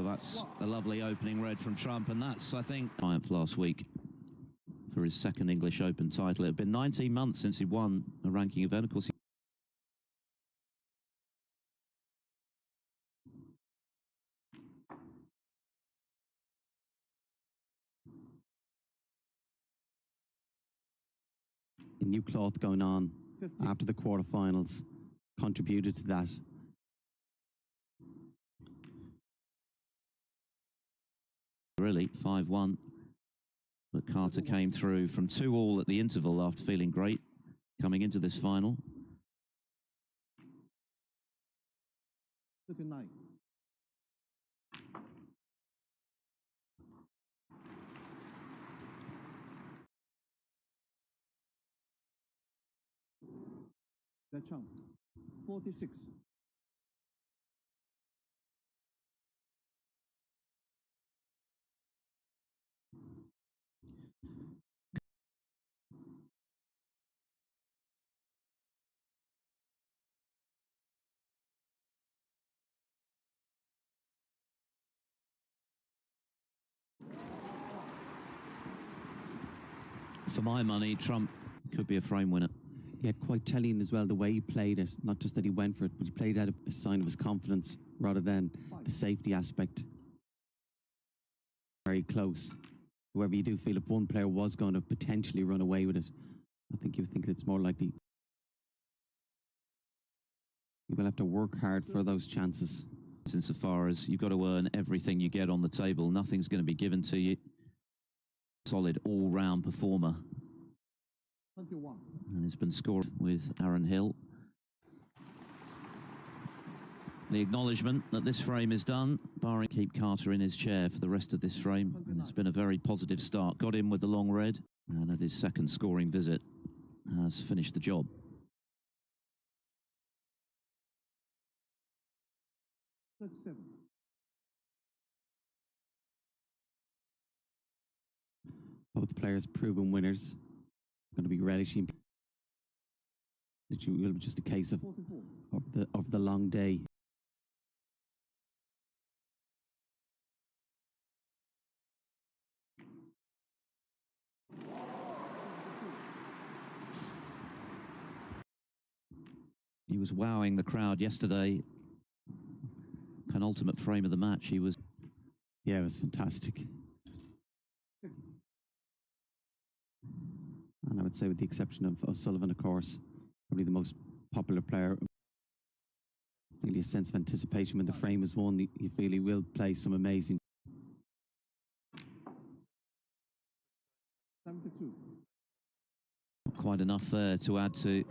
Well, that's a lovely opening red from Trump, and that's, I think, triumph last week for his second English Open title. It had been 19 months since he won a ranking event. Of course, a new cloth going on 50. After the quarterfinals contributed to that. Really, 5-1. But Carter came through from 2-all at the interval after feeling great coming into this final. 39. That's 46. For my money, Trump could be a frame winner. Yeah, quite telling as well the way he played it. Not just that he went for it, but he played out a sign of his confidence rather than the safety aspect. Very close. However, you do feel if one player was going to potentially run away with it, I think you think it's more likely. You will have to work hard for those chances. Insofar as you've got to earn everything you get on the table, nothing's going to be given to you. Solid all-round performer. 21. And it's been scored with Aaron Hill. The acknowledgement that this frame is done, barring keep Carter in his chair for the rest of this frame. And it's been a very positive start. Got in with the long red, and at his second scoring visit has finished the job. Both players proven winners. Going to be relishing. It will be just a case of the long day. He was wowing the crowd yesterday. Penultimate frame of the match. He was. Yeah, it was fantastic. And I would say, with the exception of Sullivan, of course, probably the most popular player. Really a sense of anticipation when the frame is won. You feel he will play some amazing. 72. Quite enough there to add to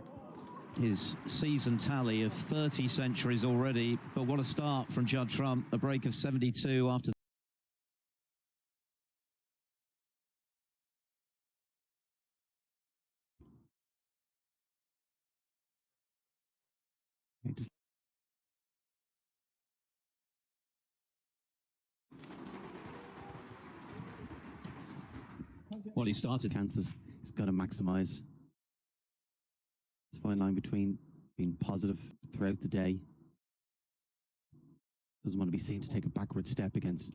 his season tally of 30 centuries already. But what a start from Judd Trump. A break of 72 after. Well, he started. Chances he's got to maximise. It's a fine line between being positive throughout the day. Doesn't want to be seen to take a backward step against.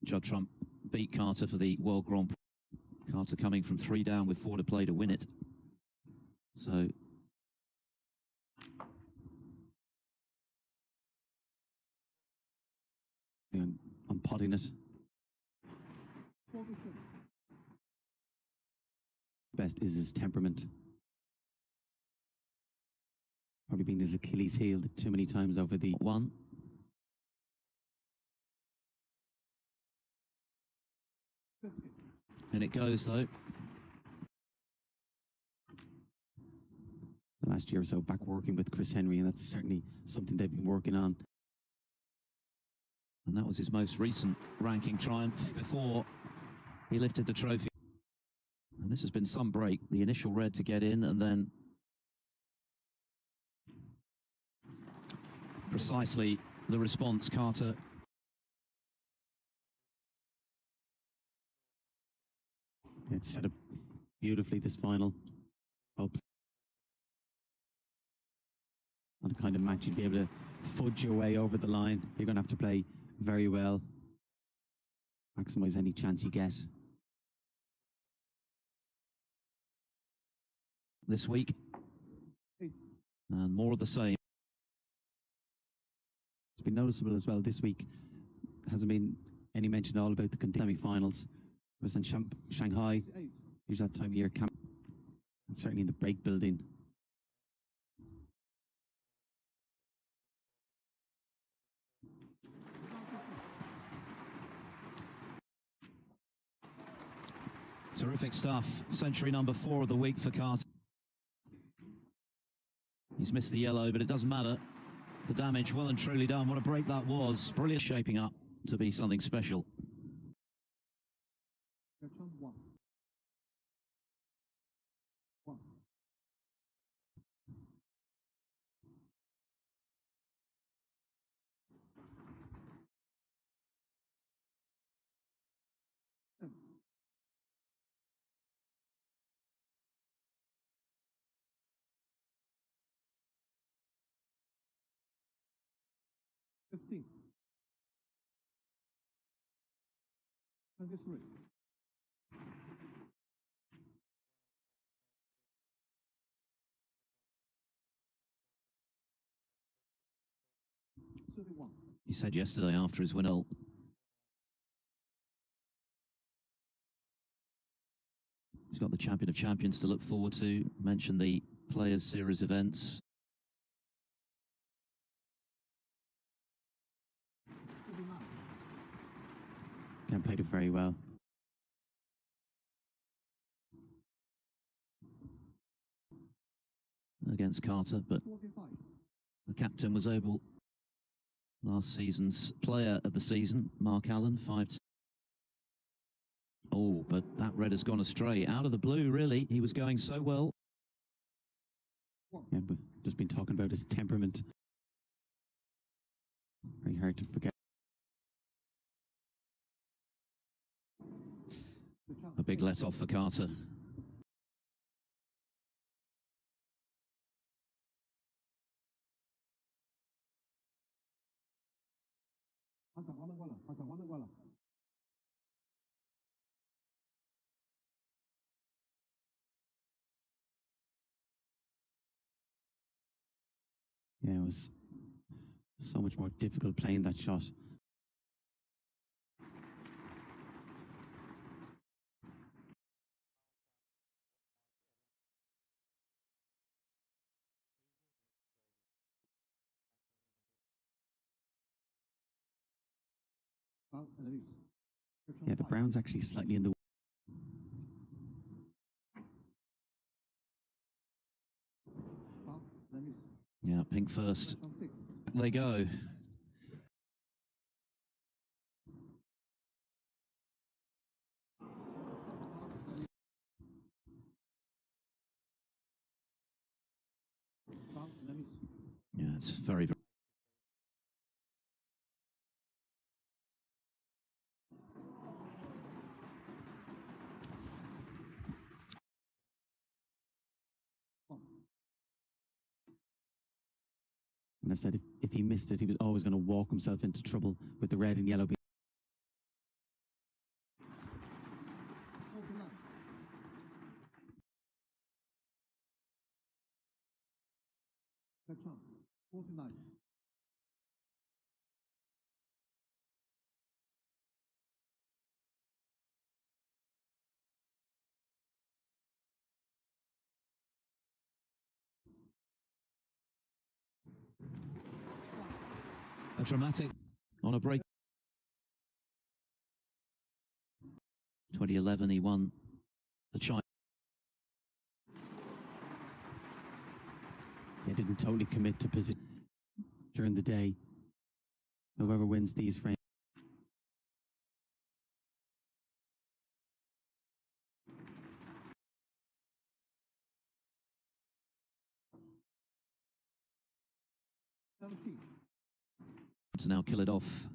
Judd Trump beat Carter for the World Grand Prix. Carter coming from 3 down with 4 to play to win it. So. And I'm potting it. Best is his temperament. Probably been his Achilles heel too many times over the one. And it goes though. The last year or so back working with Chris Henry, and that's certainly something they've been working on. And that was his most recent ranking triumph before he lifted the trophy. And this has been some break. The initial red to get in, and then precisely the response. Carter. It's set up beautifully, this final. Hope. On a kind of match you'd be able to fudge your way over the line. You're going to have to play very well, maximise any chance you get. This week, and more of the same. It's been noticeable as well this week. Hasn't been any mention at all about the semi-finals. It was in Shanghai. Usually that time of year, camp, and certainly in the break building. Terrific stuff. Century number 4 of the week for Carter. He's missed the yellow, but it doesn't matter. The damage well and truly done. What a break that was. Brilliant, shaping up to be something special. One. One. Seven. 15. 23. He said yesterday after his win. He's got the Champion of Champions to look forward to. Mentioned the Players Series events. And played it very well. Against Carter, but the captain was able. Last season's player of the season, Mark Allen, 5. Oh, but that red has gone astray. Out of the blue, really. He was going so well. Yeah, but just been talking about his temperament. Very hard to forget. A big let-off for Carter. Yeah, it was so much more difficult playing that shot. Yeah, the brown's actually slightly in the. Yeah, pink first. They go. Yeah, it's very, very. And I said if he missed it, he was always going to walk himself into trouble with the red and yellow. A dramatic on a break. 2011, he won the China. They didn't totally commit to position during the day. Whoever wins these frames. To now kill it off.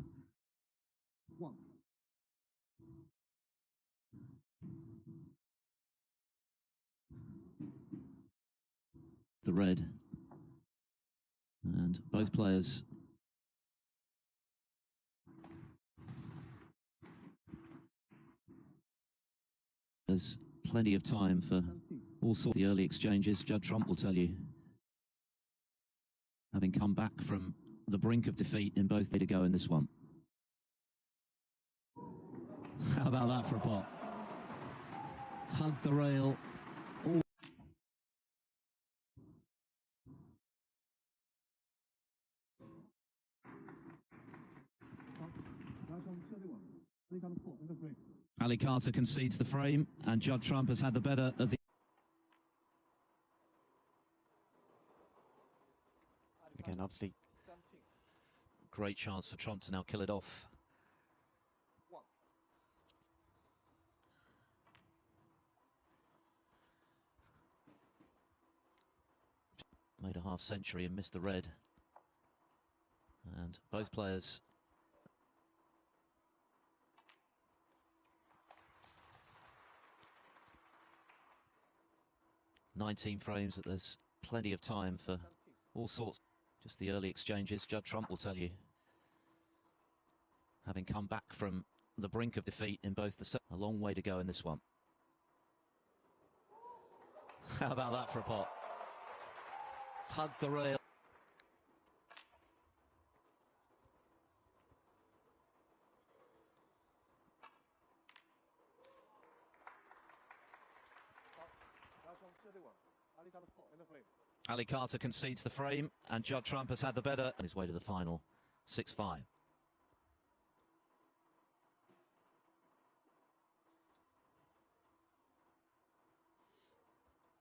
One. The red. And both players there's plenty of time for all sorts of the early exchanges. Judd Trump will tell you, having come back from the brink of defeat in both to go in this one. How about that for a pot? Hugged the rail. All Ali Carter concedes the frame, and Judd Trump has had the better of the... Again, obviously, Great chance for Trump to now kill it off. Made a half century and missed the red. And both players ...19 frames, that there's plenty of time for all sorts. Just the early exchanges, Judd Trump will tell you, having come back from the brink of defeat in both the... A long way to go in this one. How about that for a pot? Hugged the rail. Ali Carter concedes the frame, and Judd Trump has had the better on his way to the final. 6-5.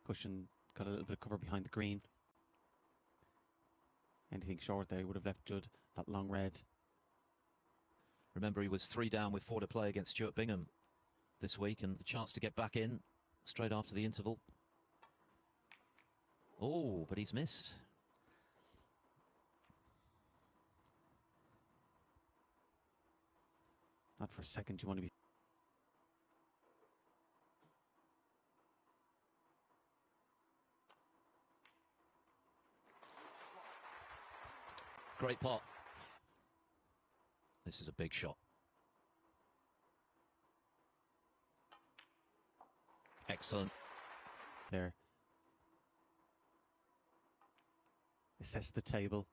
cushion got a little bit of cover behind the green. Anything short there would have left Judd that long red. Remember, he was 3 down with 4 to play against Stuart Bingham this week, and the chance to get back in straight after the interval. Oh, but he's missed. Not for a second you want to be... Great pot. This is a big shot. Excellent. There. Assess the table.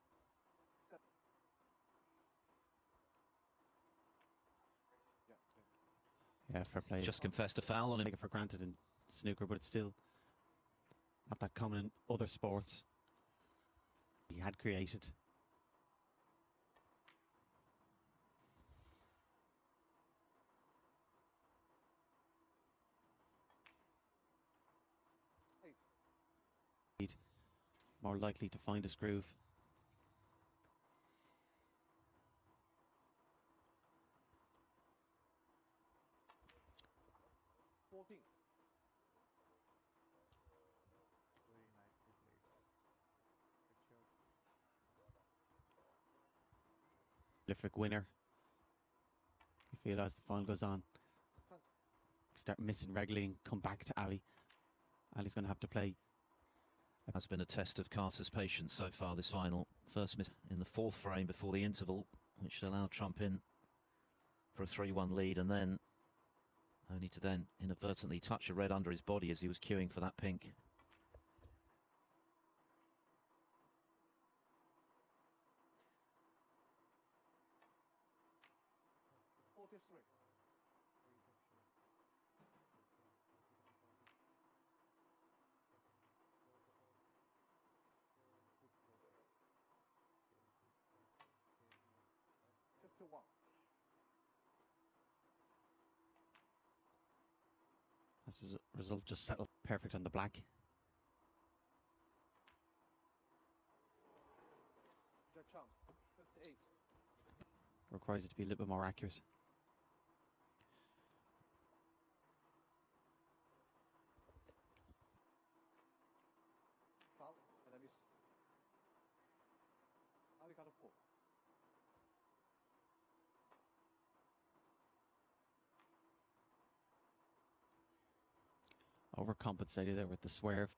Yeah, fair play. Just confessed a foul on him. Take it for granted in snooker, but it's still not that common in other sports. He had created. More likely to find a groove. Prolific winner. You feel as the final goes on, start missing regularly and come back to Ali. Ali's going to have to play. Has been a test of Carter's patience so far this final. First miss in the 4th frame before the interval, which allowed Trump in for a 3-1 lead, and then only to then inadvertently touch a red under his body as he was queuing for that pink. As a result, just settled perfect on the black. Requires it to be a little bit more accurate. Overcompensated there with the swerve.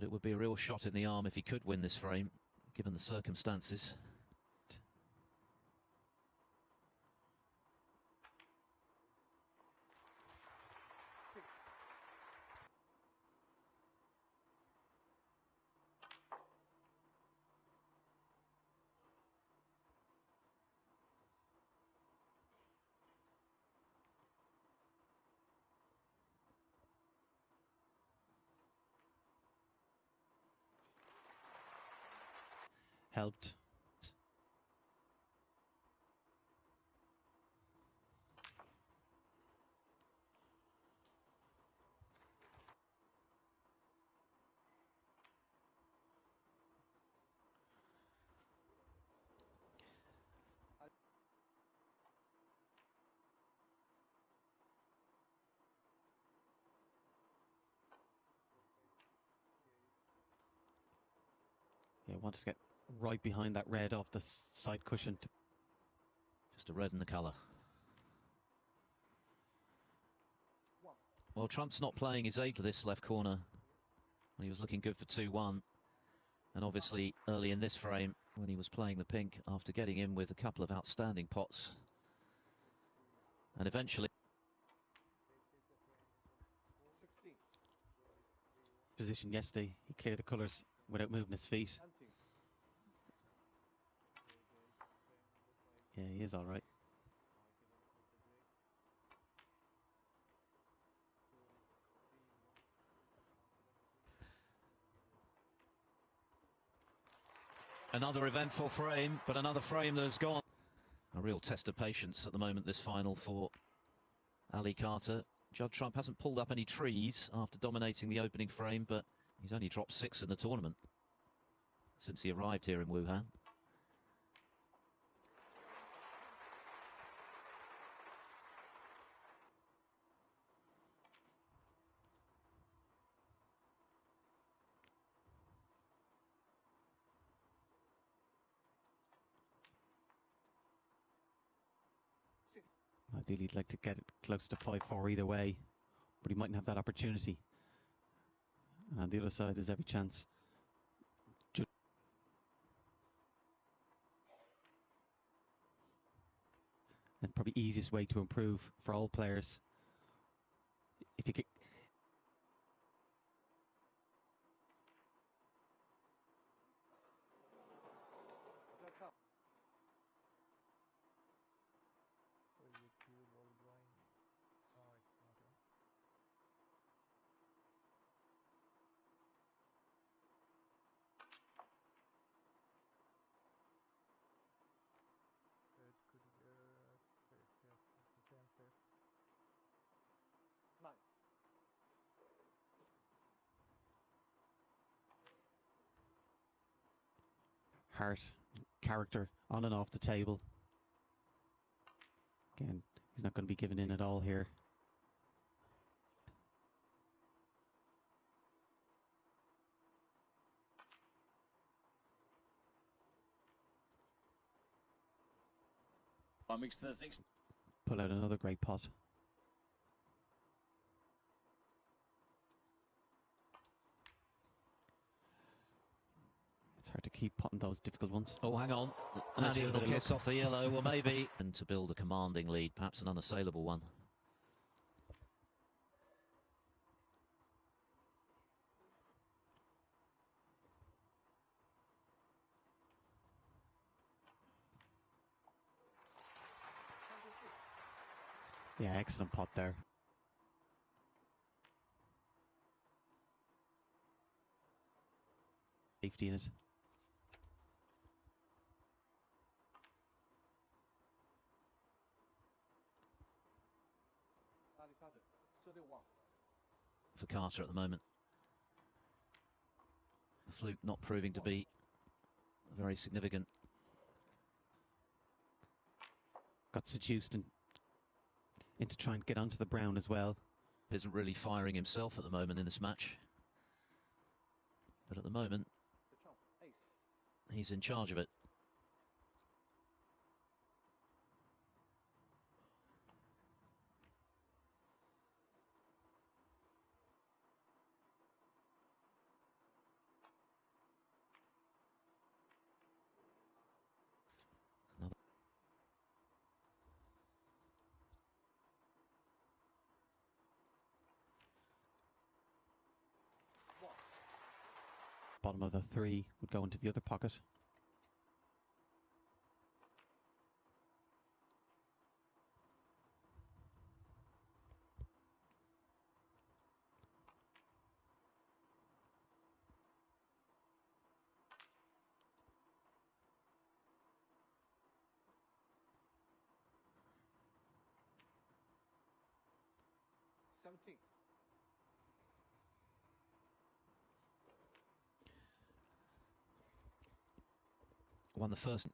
But it would be a real shot in the arm if he could win this frame, given the circumstances. Helped. Yeah, wanted to get right behind that red off the side cushion. Just a red in the colour. Well, Trump's not playing his aid to this left corner. He was looking good for 2-1. And obviously, early in this frame, when he was playing the pink, after getting in with a couple of outstanding pots. And eventually... Position yesterday, he cleared the colours without moving his feet. Yeah, he is all right. Another eventful frame, but another frame that has gone. A real test of patience at the moment, this final for Ali Carter. Judd Trump hasn't pulled up any trees after dominating the opening frame, but he's only dropped 6 in the tournament since he arrived here in Wuhan. Ideally, he'd like to get it close to 5-4 either way, but he mightn't have that opportunity. And on the other side, there's every chance. And probably easiest way to improve for all players. If you could. Heart, character on and off the table. Again, he's not going to be given in at all here. Pull out another great pot. It's hard to keep potting those difficult ones. Oh, hang on. And a little kiss off the yellow, well, maybe. And to build a commanding lead, perhaps an unassailable one. Yeah, excellent pot there. Safety in it. For Carter at the moment. The fluke not proving to be very significant. Got seduced into trying to get onto the brown as well. Isn't really firing himself at the moment in this match. But at the moment, he's in charge of it. Bottom of the 3 would go into the other pocket. Won the first.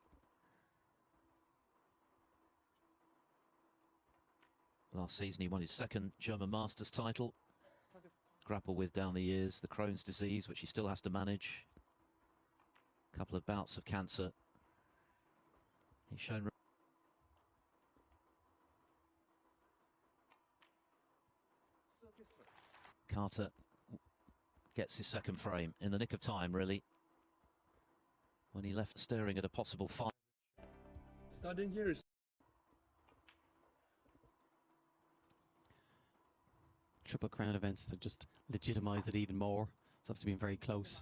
Last season he won his second German Masters title. Grapple with down the years the Crohn's disease, which he still has to manage. A couple of bouts of cancer. He's shown. Carter gets his second frame in the nick of time, really, when he left staring at a possible fight. Starting here is Triple Crown events that just legitimise it even more. It's obviously been very close.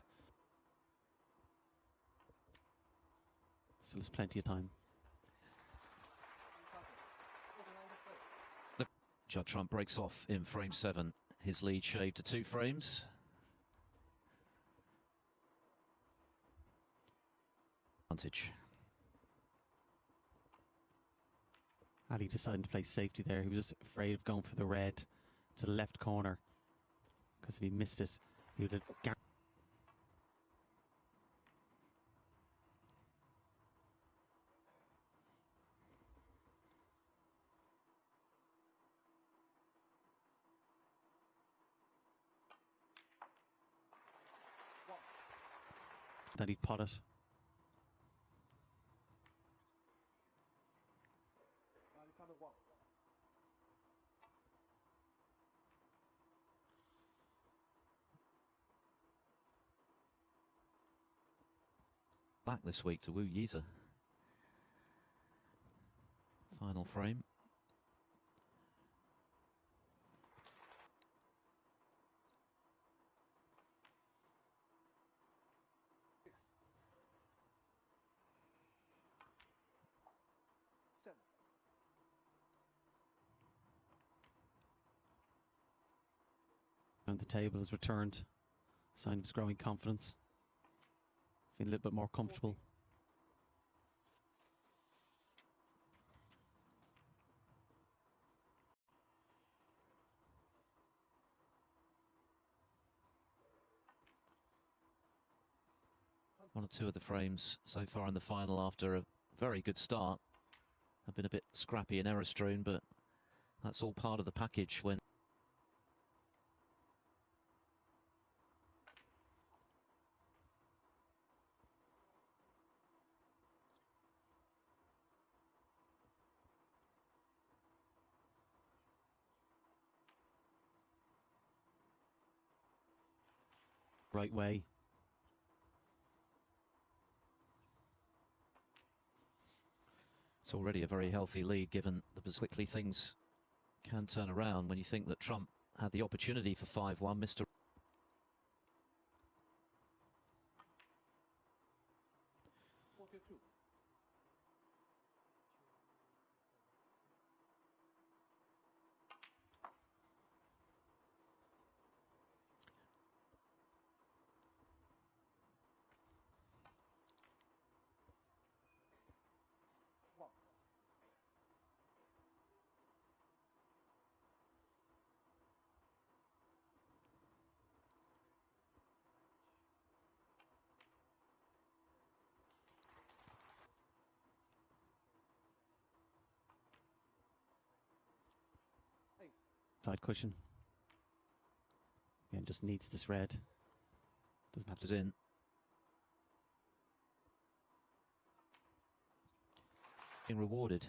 Still has plenty of time. Judd Trump breaks off in frame 7. His lead shaved to 2 frames. Advantage. Ali decided to play safety there. He was just afraid of going for the red to the left corner, because if he missed it, he would have. That he'd pot it. Back this week to Wu Yiza. Final frame. And the table has returned. Sign of his growing confidence. Feeling a little bit more comfortable. One or two of the frames so far in the final after a very good start have been a bit scrappy and error-strewn, but that's all part of the package when right way. it's already a very healthy lead, given as quickly things can turn around when you think that Trump had the opportunity for 5-1. Mr. Side cushion. Again, just needs this red. Doesn't have to. in. Being rewarded.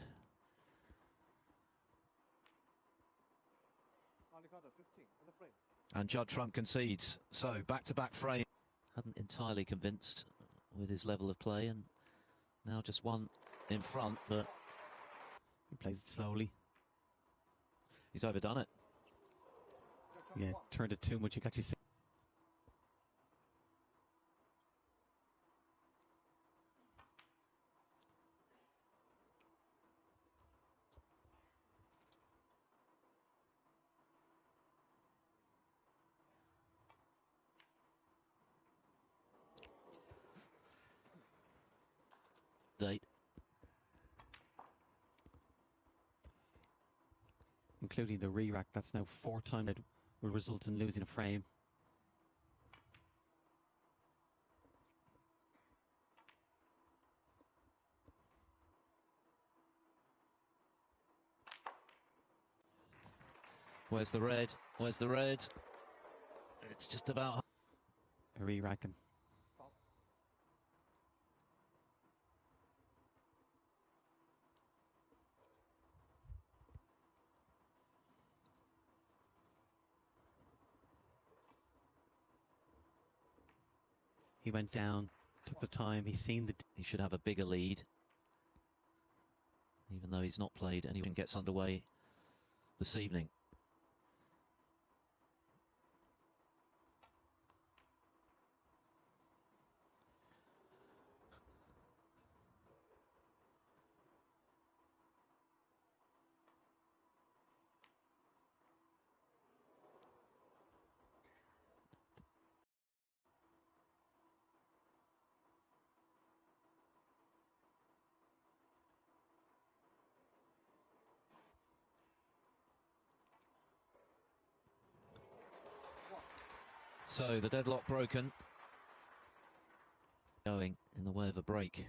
And Judd Trump concedes. So back-to-back frame. Hadn't entirely convinced with his level of play, and now just one in front, but He plays it slowly. he's overdone it. Yeah, turned it too much. You can actually see. Date. Including the re-rack. That's now 4 times it will result in losing a frame. Where's the red? Where's the red? It's just about... A re-racking. He went down, took the time, he's seen the... He should have a bigger lead. Even though he's not played, anyone gets underway this evening. So the deadlock broken. Going in the way of a break.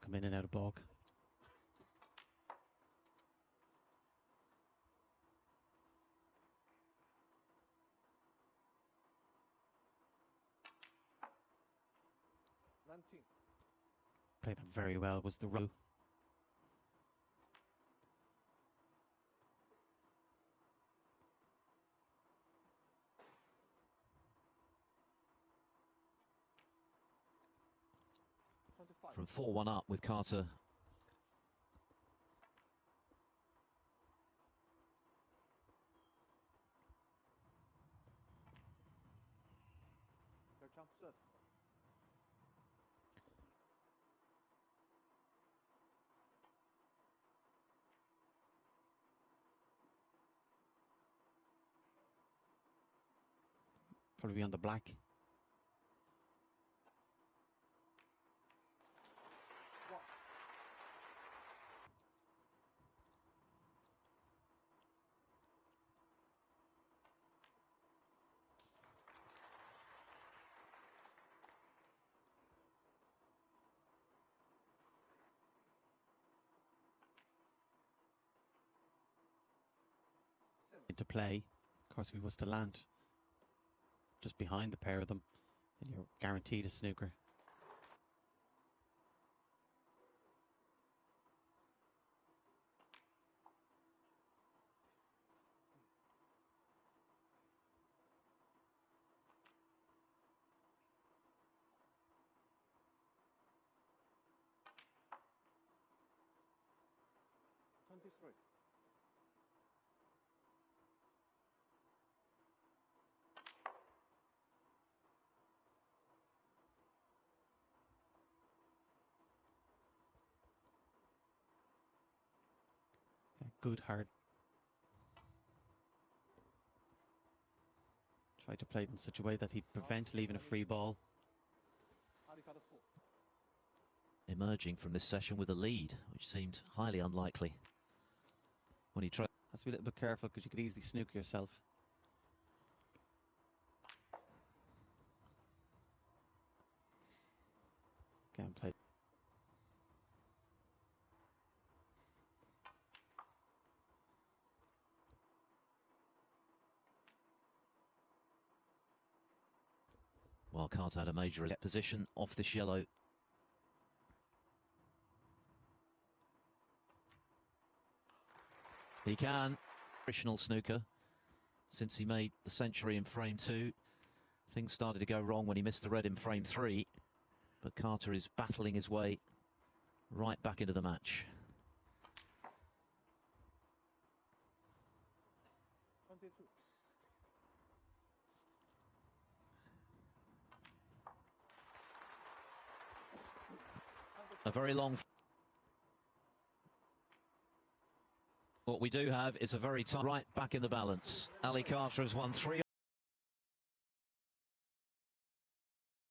Come in and out of balk. Played that very well, was the row. From 4-1 up with Carter. Probably on the black. Into play. Of course, if he was to land just behind the pair of them, then you're guaranteed a snooker. Good hard. Try to play it in such a way that he'd prevent leaving a free ball. Emerging from this session with a lead, which seemed highly unlikely when he tried. Has to be a little bit careful because you could easily snooker yourself. Again, play. While Carter had a major position off this yellow. He can. Traditional snooker. Since he made the century in frame 2, things started to go wrong when he missed the red in frame 3. But Carter is battling his way right back into the match. A very long... What we do have is a very tight right back in the balance. Ali Carter has won 3